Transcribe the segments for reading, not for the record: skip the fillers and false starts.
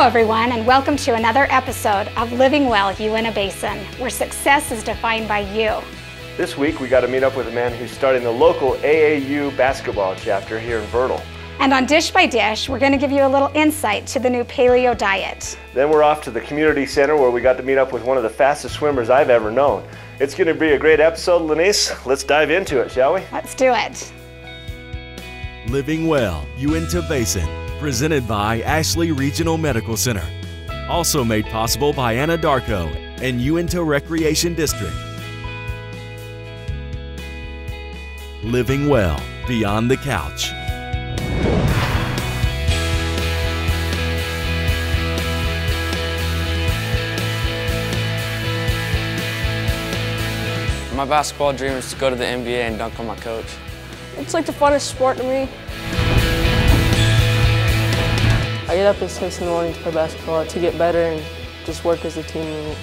everyone, and welcome to another episode of Living Well, Uintah Basin, where success is defined by you. This week we got to meet up with a man who's starting the local AAU basketball chapter here in Vernal. And on Dish by Dish, we're going to give you a little insight to the new Paleo-Diet. Then we're off to the community center where we got to meet up with one of the fastest swimmers I've ever known. It's going to be a great episode, Lynise. Let's dive into it, shall we? Let's do it. Living Well, Uintah Basin, presented by Ashley Regional Medical Center. Also made possible by Anadarko and Uintah Recreation District. Living Well, Beyond the Couch. My basketball dream is to go to the NBA and dunk on my coach. It's like the funnest sport to me. I get up at 6 in the morning to play basketball to get better and just work as a team unit.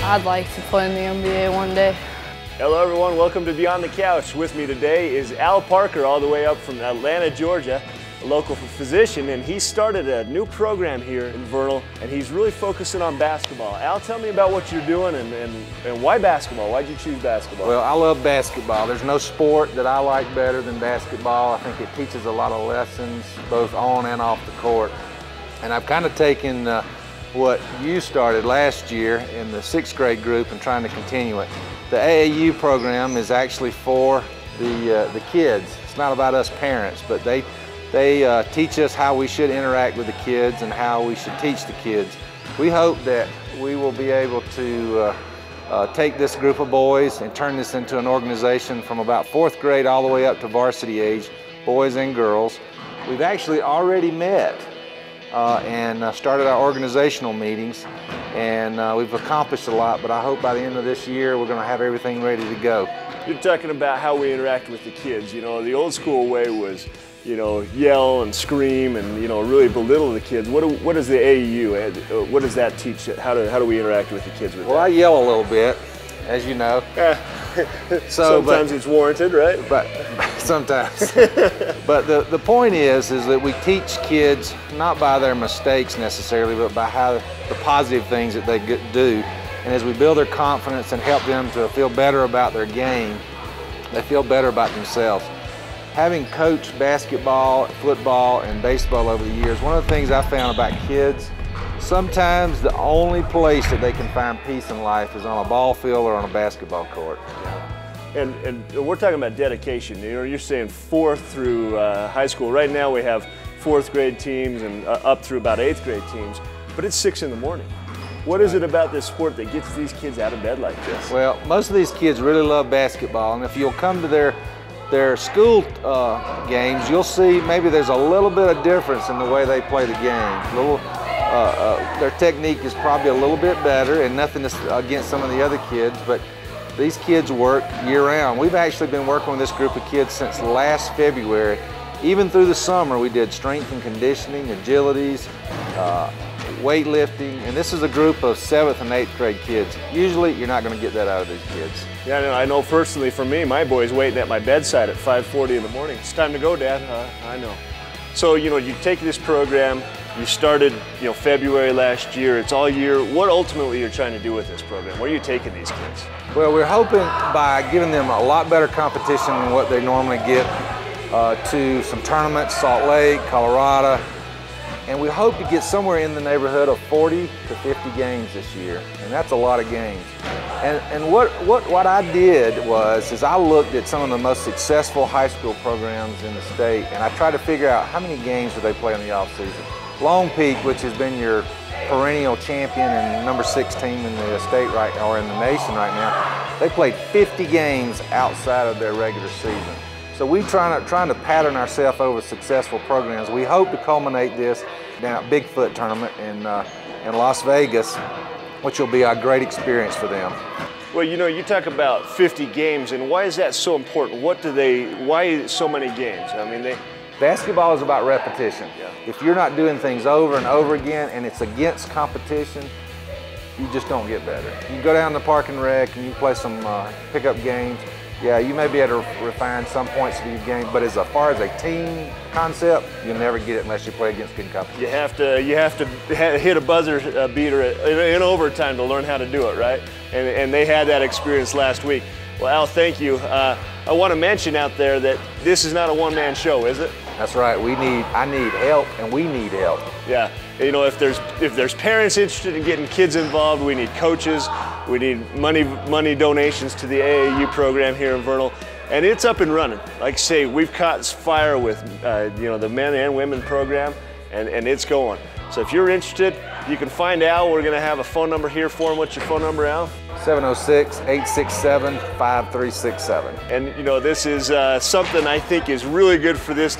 I'd like to play in the NBA one day. Hello everyone, welcome to Beyond the Couch. With me today is Al Parker, all the way up from Atlanta, Georgia, a local physician, and he started a new program here in Vernal, and he's really focusing on basketball. Al, tell me about what you're doing and why basketball? Why'd you choose basketball? Well, I love basketball. There's no sport that I like better than basketball. I think it teaches a lot of lessons, both on and off the court. And I've kind of taken what you started last year in the 6th grade group and trying to continue it. The AAU program is actually for the kids. It's not about us parents, but they teach us how we should interact with the kids and how we should teach the kids. We hope that we will be able to take this group of boys and turn this into an organization from about 4th grade all the way up to varsity age, boys and girls. We've actually already met and started our organizational meetings, and we've accomplished a lot, but I hope by the end of this year we're going to have everything ready to go. You're talking about how we interact with the kids. You know, the old school way was, you know, yell and scream and, you know, really belittle the kids. What does the AAU, what does that teach? How do we interact with the kids with Well, that? I yell a little bit, as you know. Sometimes it's warranted, right? But sometimes. But the point is that we teach kids not by their mistakes necessarily, but by how the positive things that they do. And as we build their confidence and help them to feel better about their game, they feel better about themselves. Having coached basketball, football, and baseball over the years, one of the things I found about kids, sometimes the only place that they can find peace in life is on a ball field or on a basketball court. Yeah. And we're talking about dedication. You know, you're saying 4th through high school. Right now we have 4th grade teams and up through about 8th grade teams, but it's 6 in the morning. What is it about this sport that gets these kids out of bed like this? Well, most of these kids really love basketball, and if you'll come to their school games, you'll see maybe there's a little bit of difference in the way they play the game. Their technique is probably a little bit better, and nothing against some of the other kids, but these kids work year-round. We've actually been working with this group of kids since last February. Even through the summer, we did strength and conditioning, agilities, weightlifting, and this is a group of 7th and 8th grade kids. Usually, you're not going to get that out of these kids. Yeah, I know personally for me, my boy's waiting at my bedside at 5:40 in the morning. It's time to go, Dad. I know. So, you know, you take this program, you started, you know, February last year, it's all year. What ultimately you're trying to do with this program? Where are you taking these kids? Well, we're hoping by giving them a lot better competition than what they normally get to some tournaments, Salt Lake, Colorado, and we hope to get somewhere in the neighborhood of 40 to 50 games this year, and that's a lot of games. And what I did is I looked at some of the most successful high school programs in the state, and I tried to figure out how many games do they play in the off season. Long Peak, which has been your perennial champion and number 6 team in the state or in the nation right now, they played 50 games outside of their regular season. So we're trying to pattern ourselves over successful programs. We hope to culminate this down at Bigfoot tournament in Las Vegas, which will be a great experience for them. Well, you know, you talk about 50 games, and why is that so important? Why so many games? I mean, basketball is about repetition. Yeah. If you're not doing things over and over again and it's against competition, you just don't get better. You go down to the park and rec and you play some pickup games, Yeah, you may be able to refine some points that you've gained, but as far as a team concept, you'll never get it unless you play against good competition. You have to hit a buzzer beater in overtime to learn how to do it, right? And they had that experience last week. Well, Al, thank you. I want to mention out there that this is not a one-man show, is it? That's right. I need help, and we need help. Yeah. You know, if there's parents interested in getting kids involved, we need coaches. We need money donations to the AAU program here in Vernal, and it's up and running. Like I say, we've caught fire with you know, the men and women program, and it's going. So if you're interested, you can find Al. We're going to have a phone number here for him. What's your phone number, Al? 706-867-5367. And you know, this is something I think is really good for this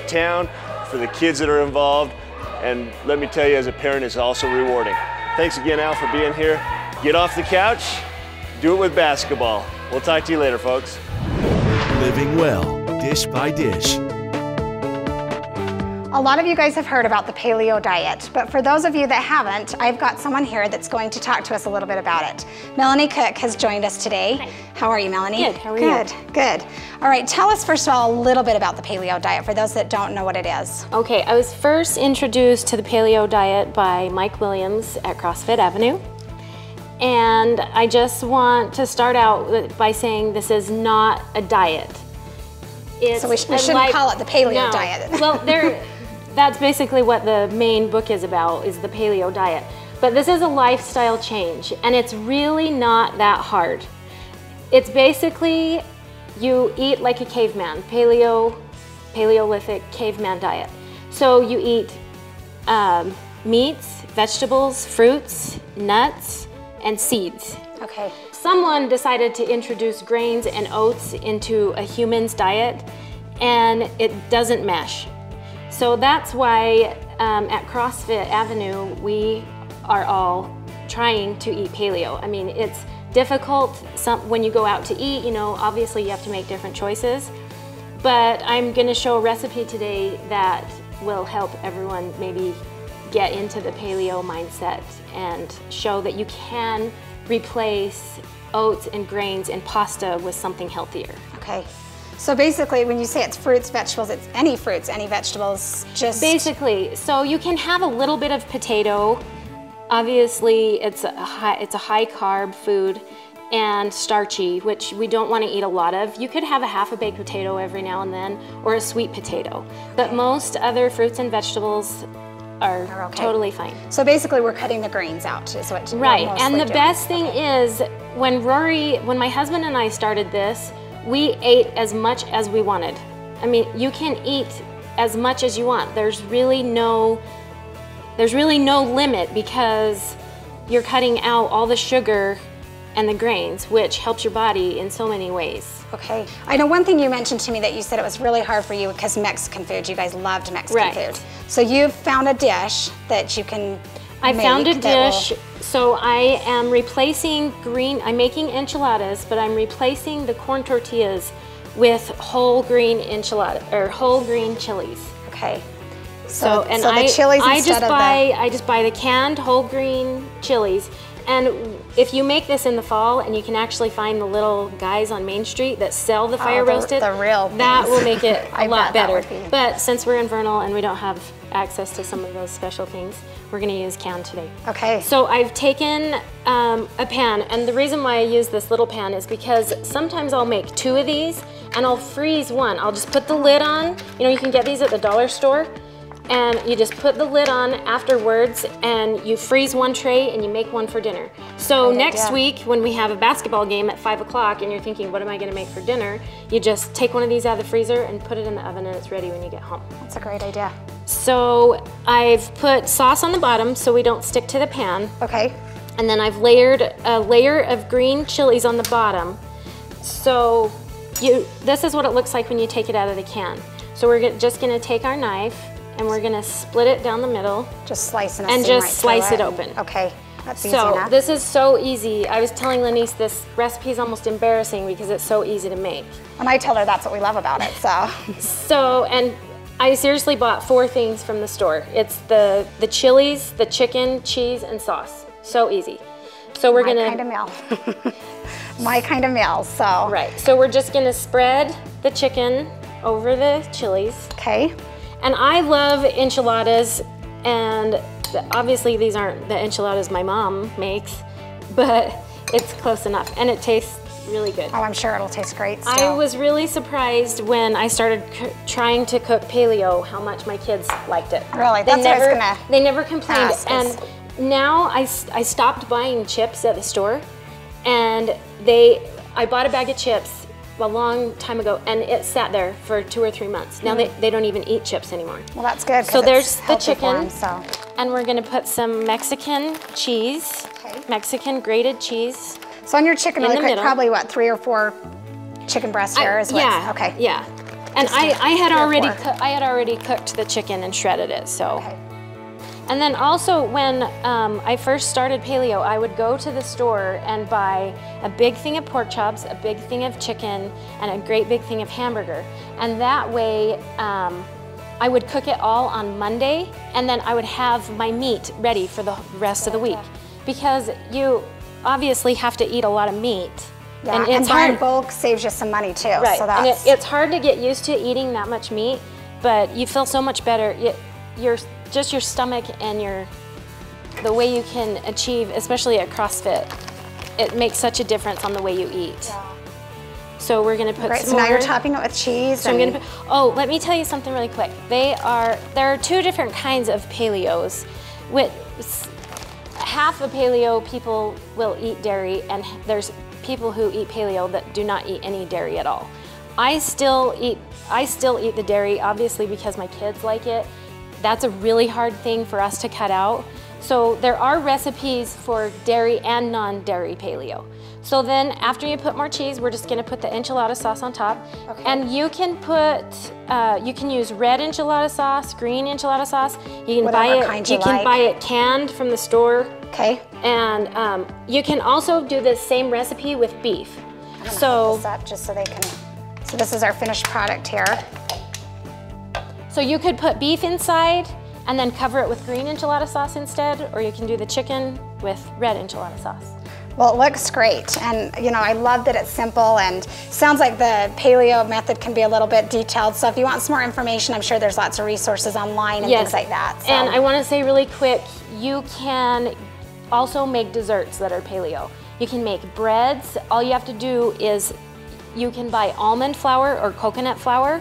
town, for the kids that are involved. And let me tell you, as a parent, it's also rewarding. Thanks again, Al, for being here. Get off the couch, do it with basketball. We'll talk to you later, folks. Living well, dish by dish. A lot of you guys have heard about the Paleo-Diet, but for those of you that haven't, I've got someone here that's going to talk to us a little bit about it. Melanie Cook has joined us today. Hi. How are you, Melanie? Good, how are you? Good. All right, tell us first of all a little bit about the Paleo-Diet for those that don't know what it is. Okay, I was first introduced to the Paleo-Diet by Mike Williams at CrossFit Avenue. And I just want to start out by saying this is not a diet. So we shouldn't call it the Paleo-Diet. No. Well, that's basically what the main book is about, is the Paleo-Diet. But this is a lifestyle change, and it's really not that hard. It's basically, you eat like a caveman, Paleolithic caveman diet. So you eat meats, vegetables, fruits, nuts, and seeds. Okay. Someone decided to introduce grains and oats into a human's diet, and it doesn't mesh. So that's why at CrossFit Avenue, we are all trying to eat paleo. I mean, it's difficult when you go out to eat, you know, obviously you have to make different choices. But I'm gonna show a recipe today that will help everyone maybe get into the paleo mindset and show that you can replace oats and grains and pasta with something healthier. Okay. So basically, when you say it's fruits, vegetables, it's any fruits, any vegetables, just... Basically, so you can have a little bit of potato. Obviously, it's a high carb food and starchy, which we don't want to eat a lot of. You could have a half a baked potato every now and then, or a sweet potato. But most other fruits and vegetables are okay. Totally fine. So basically, we're cutting the grains out, is what you're right. And the doing. best thing is, when my husband and I started this, we ate as much as we wanted. I mean, you can eat as much as you want. There's really no limit, because you're cutting out all the sugar and the grains, which helps your body in so many ways. Okay. I know one thing you mentioned to me, that you said it was really hard for you because Mexican food. You guys loved Mexican food. So you've found a dish that you can I found a dish. So I am replacing I'm making enchiladas, but I'm replacing the corn tortillas with whole green chilies. Okay. So the chilies I just buy the canned whole green chilies. And if you make this in the fall, and you can actually find the little guys on Main Street that sell the fire roasted, that will make it a lot better. But since we're in Vernal and we don't have access to some of those special things, we're going to use canned today. Okay. So I've taken a pan, and the reason why I use this little pan is because sometimes I'll make 2 of these, and I'll freeze one. I'll just put the lid on. You know, you can get these at the dollar store. And you just put the lid on afterwards, and you freeze one tray and you make one for dinner. So next week, when we have a basketball game at 5 o'clock and you're thinking, what am I gonna make for dinner? You just take one of these out of the freezer and put it in the oven, and it's ready when you get home. That's a great idea. So I've put sauce on the bottom so we don't stick to the pan. Okay. And then I've layered a layer of green chilies on the bottom. So this is what it looks like when you take it out of the can. So we're just gonna take our knife, and we're gonna split it down the middle. Just slice it and just slice it open. Okay, that's easy enough. So this is so easy. I was telling Lynise this recipe is almost embarrassing because it's so easy to make. And I tell her that's what we love about it, so. And I seriously bought 4 things from the store. It's the chilies, the chicken, cheese, and sauce. So easy. So we're gonna... My kind of meal. My kind of meal, so. Right, so we're just gonna spread the chicken over the chilies. Okay. And I love enchiladas, and obviously these aren't the enchiladas my mom makes, but it's close enough, and it tastes really good. Oh, I'm sure it'll taste great still. I was really surprised when I started trying to cook paleo how much my kids liked it. Really? That's what I was gonna They never complained. ask. And now I stopped buying chips at the store, and I bought a bag of chips a long time ago, and it sat there for 2 or 3 months. Now they don't even eat chips anymore. Well, that's good. So there's the chicken, them, so. and we're gonna put some Mexican cheese, Mexican grated cheese. So on your chicken, in really the quick, middle. probably what, 3 or 4 chicken breasts here is what? Yeah. Okay. Yeah. And I had 3 or already 4. I had already cooked the chicken and shredded it. So. Okay. And then also when I first started paleo, I would go to the store and buy a big thing of pork chops, a big thing of chicken, and a great big thing of hamburger. And that way, I would cook it all on Monday, and then I would have my meat ready for the rest of the week. Because you obviously have to eat a lot of meat. Yeah, and buying bulk saves you some money too. Right, So that's... and it's hard to get used to eating that much meat, but you feel so much better. Just your stomach and the way you can achieve, especially at CrossFit, it makes such a difference on the way you eat. Yeah. So we're gonna put some so now more. you're topping it with cheese. So I'm gonna put, oh, let me tell you something really quick. There are 2 different kinds of paleos. Half of paleo people will eat dairy, and there's people who eat paleo that do not eat any dairy at all. I still eat the dairy, obviously, because my kids like it. That's a really hard thing for us to cut out. So there are recipes for dairy and non-dairy paleo. So then after you put more cheese, we're just gonna put the enchilada sauce on top. Okay. And you can you can use red enchilada sauce, green enchilada sauce. You can buy it canned from the store. Okay. And you can also do the same recipe with beef. I'm gonna hold this up just so they can, so this is our finished product here. So you could put beef inside and then cover it with green enchilada sauce instead, or you can do the chicken with red enchilada sauce. Well, it looks great, and you know, I love that it's simple, and sounds like the paleo method can be a little bit detailed. So if you want some more information, I'm sure there's lots of resources online and things like that. So. And I want to say really quick, you can also make desserts that are paleo. You can make breads. All you have to do is you can buy almond flour or coconut flour,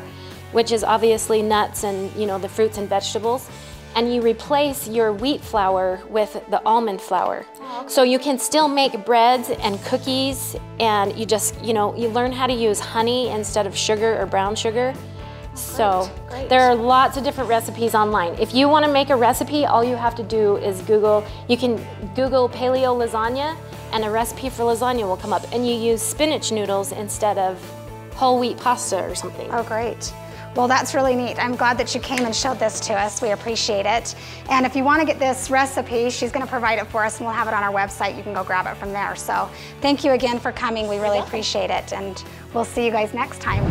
which is obviously nuts and the fruits and vegetables, and you replace your wheat flour with the almond flour. Oh, okay. So you can still make breads and cookies, and you just, you learn how to use honey instead of sugar or brown sugar. So there are lots of different recipes online. If you want to make a recipe, all you have to do is you can Google paleo lasagna, and a recipe for lasagna will come up, and you use spinach noodles instead of whole wheat pasta or something. Oh, great. Well, that's really neat. I'm glad that you came and showed this to us. We appreciate it. And if you want to get this recipe, she's going to provide it for us, and we'll have it on our website. You can go grab it from there. So thank you again for coming. We really appreciate it, and we'll see you guys next time.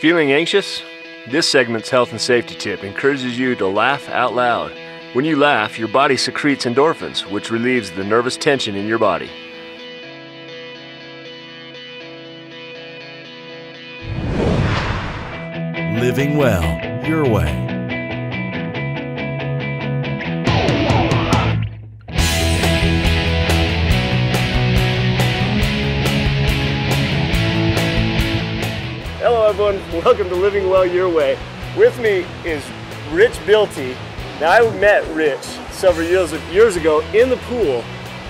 Feeling anxious? This segment's health and safety tip encourages you to laugh out loud. When you laugh, your body secretes endorphins, which relieves the nervous tension in your body. Living well, your way. Hello everyone, welcome to Living Well Your Way. With me is Rich Bilty. Now I met Rich several years ago in the pool,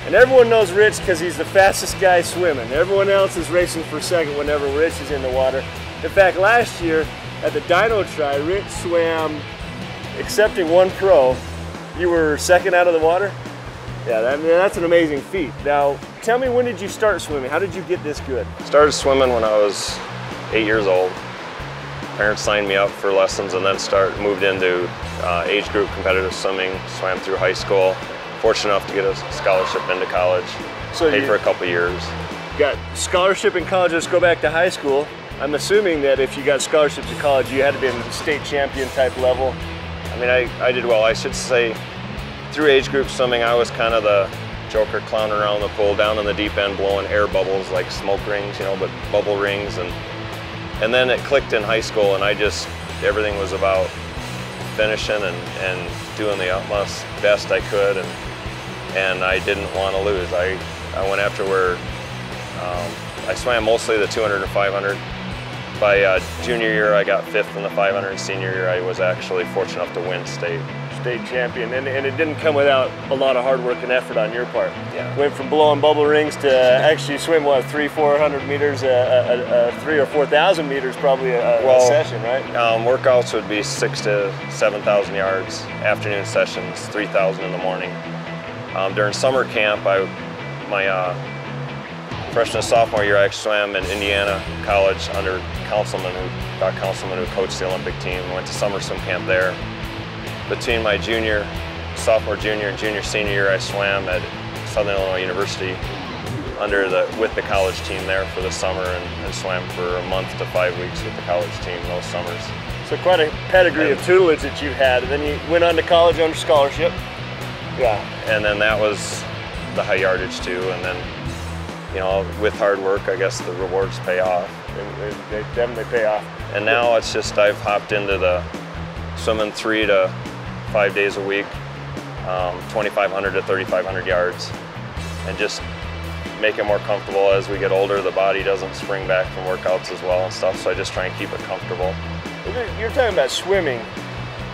and everyone knows Rich because he's the fastest guy swimming. Everyone else is racing for second whenever Rich is in the water. In fact, last year, at the Dino Try, Rich swam, excepting one pro. You were second out of the water? Yeah, that's an amazing feat. Now, tell me, when did you start swimming? How did you get this good? Started swimming when I was 8 years old. Parents signed me up for lessons and then moved into age group competitive swimming, swam through high school. Fortunate enough to get a scholarship into college. So paid for a couple years. Got scholarship in college, let's go back to high school. I'm assuming that if you got scholarships in college, you had to be in the state champion type level. I mean, I did well. I should say through age group swimming, I was kind of the joker clowning around the pool, down in the deep end, blowing air bubbles like smoke rings, you know, but bubble rings. And then it clicked in high school, and everything was about finishing and doing the utmost best I could, and I didn't want to lose. I went after where I swam mostly the 200 and 500. By junior year, I got 5th in the 500. Senior year, I was actually fortunate enough to win state champion, and it didn't come without a lot of hard work and effort on your part. Yeah. Went from blowing bubble rings to actually swim, what, 300-400 meters, 3,000 or 4,000 meters probably a session, right? Workouts would be 6,000 to 7,000 yards, afternoon sessions, 3,000 in the morning. During summer camp, my freshman and sophomore year, I actually swam in Indiana College under Doc Councilman, who coached the Olympic team. Went to summer swim camp there. Between my sophomore, junior, and senior year, I swam at Southern Illinois University with the college team there for the summer, and swam for a month to 5 weeks with the college team those summers. So quite a pedigree of tutelage that you've had, and then you went on to college under scholarship. Yeah. And then that was the high yardage too, and then, you know, with hard work, I guess the rewards pay off. They definitely pay off. And now it's just, I've hopped into the swimming 3 to 5 days a week, 2,500 to 3,500 yards, and just make it more comfortable. As we get older, the body doesn't spring back from workouts as well and stuff, so I just try and keep it comfortable. You're talking about swimming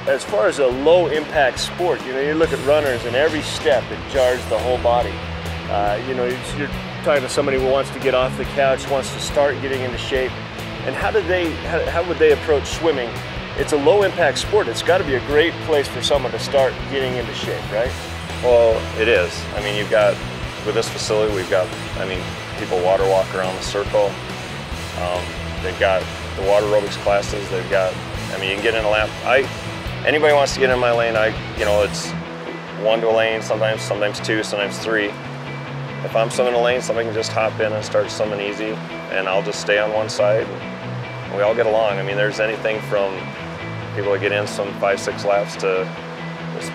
as far as a low impact sport. You know, you look at runners, and every step, it jars the whole body. You know, you're talking to somebody who wants to get off the couch, wants to start getting into shape. And how would they approach swimming? It's a low impact sport. It's got to be a great place for someone to start getting into shape, right? Well, it is. I mean, with this facility, we've got, people water walk around the circle. They've got the water aerobics classes. They've got, you can get in a lap. Anybody wants to get in my lane, it's 1 to a lane, sometimes 2, sometimes 3. If I'm swimming a lane, somebody can just hop in and start swimming easy, and I'll just stay on one side. And we all get along. There's anything from people that get in swim 5-6 laps to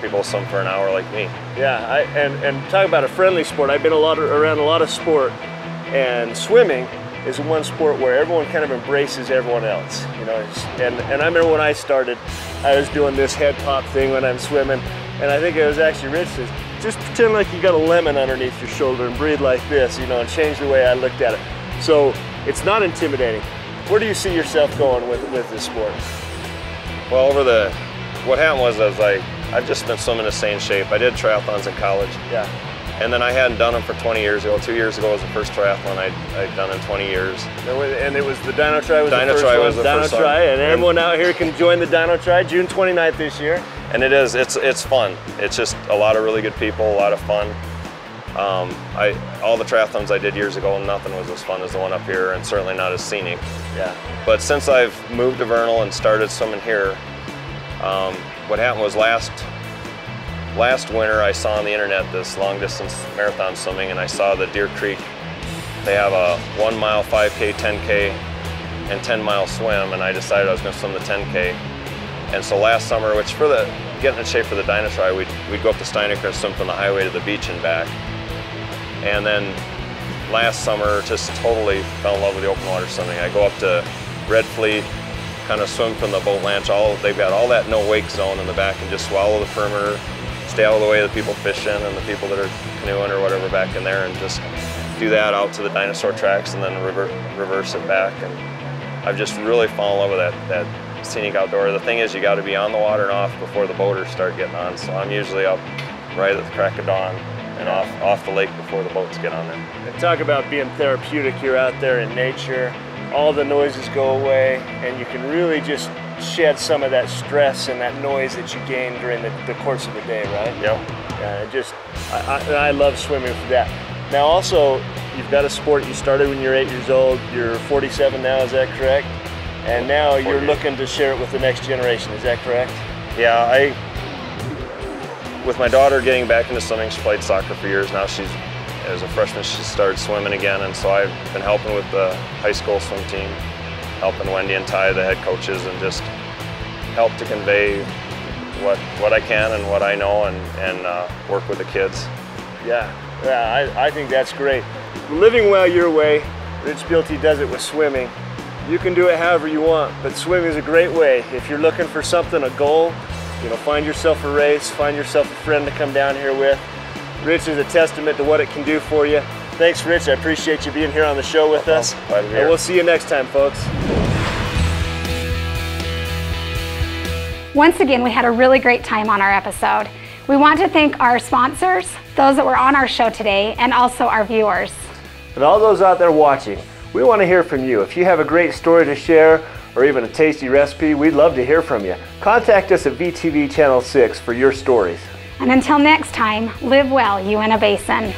people swim for an hour like me. Yeah, and talk about a friendly sport. I've been around a lot of sport, and swimming is one sport where everyone kind of embraces everyone else. You know, and I remember when I started, I was doing this head pop thing when I'm swimming, and I think it was actually Rich says, just pretend like you got a lemon underneath your shoulder and breathe like this, and change the way I looked at it. So it's not intimidating. Where do you see yourself going with this sport? Well, what happened was I've just been swimming to stay in shape. I did triathlons in college. Yeah. And then I hadn't done them for 20 years ago. 2 years ago was the first triathlon I'd done in 20 years. And it was the Dino Tri was the first one? Was the first one. And everyone out here can join the Dino Tri, June 29th this year. And it's fun. It's just a lot of really good people, a lot of fun. All the triathlons I did years ago, nothing was as fun as the one up here, and certainly not as scenic. Yeah. But since I've moved to Vernal and started swimming here, what happened was last winter I saw on the internet this long distance marathon swimming, and I saw the Deer Creek. They have a 1 mile, 5K, 10K, and 10-mile swim, and I decided I was going to swim the 10K. And so last summer, which getting in shape for the Dino Tri, we'd go up to Steinecker and swim from the highway to the beach and back. And then last summer, just totally fell in love with the open water swimming. I go up to Red Fleet, kind of swim from the boat launch. They've got all that no wake zone in the back, and just swallow the perimeter, stay out of the way of the people fishing and the people that are canoeing or whatever back in there, and just do that out to the dinosaur tracks and then reverse it back. And I've just really fallen in love with that scenic outdoor. The thing is, you got to be on the water and off before the boaters start getting on. So I'm usually up right at the crack of dawn and off the lake before the boats get on there. And talk about being therapeutic. You're out there in nature, all the noises go away, and you can really just shed some of that stress and that noise that you gain during the course of the day, right? Yep. I love swimming for that. Now also, you've got a sport you started when you're 8 years old. You're 47 now, is that correct? And now you're looking to share it with the next generation, is that correct? Yeah, with my daughter getting back into swimming, she played soccer for years. Now as a freshman, she started swimming again, and so I've been helping with the high school swim team, helping Wendy and Ty, the head coaches, and just help to convey what I can and what I know and work with the kids. Yeah, I think that's great. Living well your way, Rich Bilty does it with swimming. You can do it however you want, but swimming is a great way. If you're looking for something, a goal, you know, find yourself a race, find yourself a friend to come down here with. Rich is a testament to what it can do for you. Thanks, Rich. I appreciate you being here on the show with us. And we'll see you next time, folks. Once again, we had a really great time on our episode. We want to thank our sponsors, those that were on our show today, and also our viewers. And all those out there watching, we want to hear from you. If you have a great story to share or even a tasty recipe, we'd love to hear from you. Contact us at VTV Channel 6 for your stories. And until next time, live well, Uintah Basin.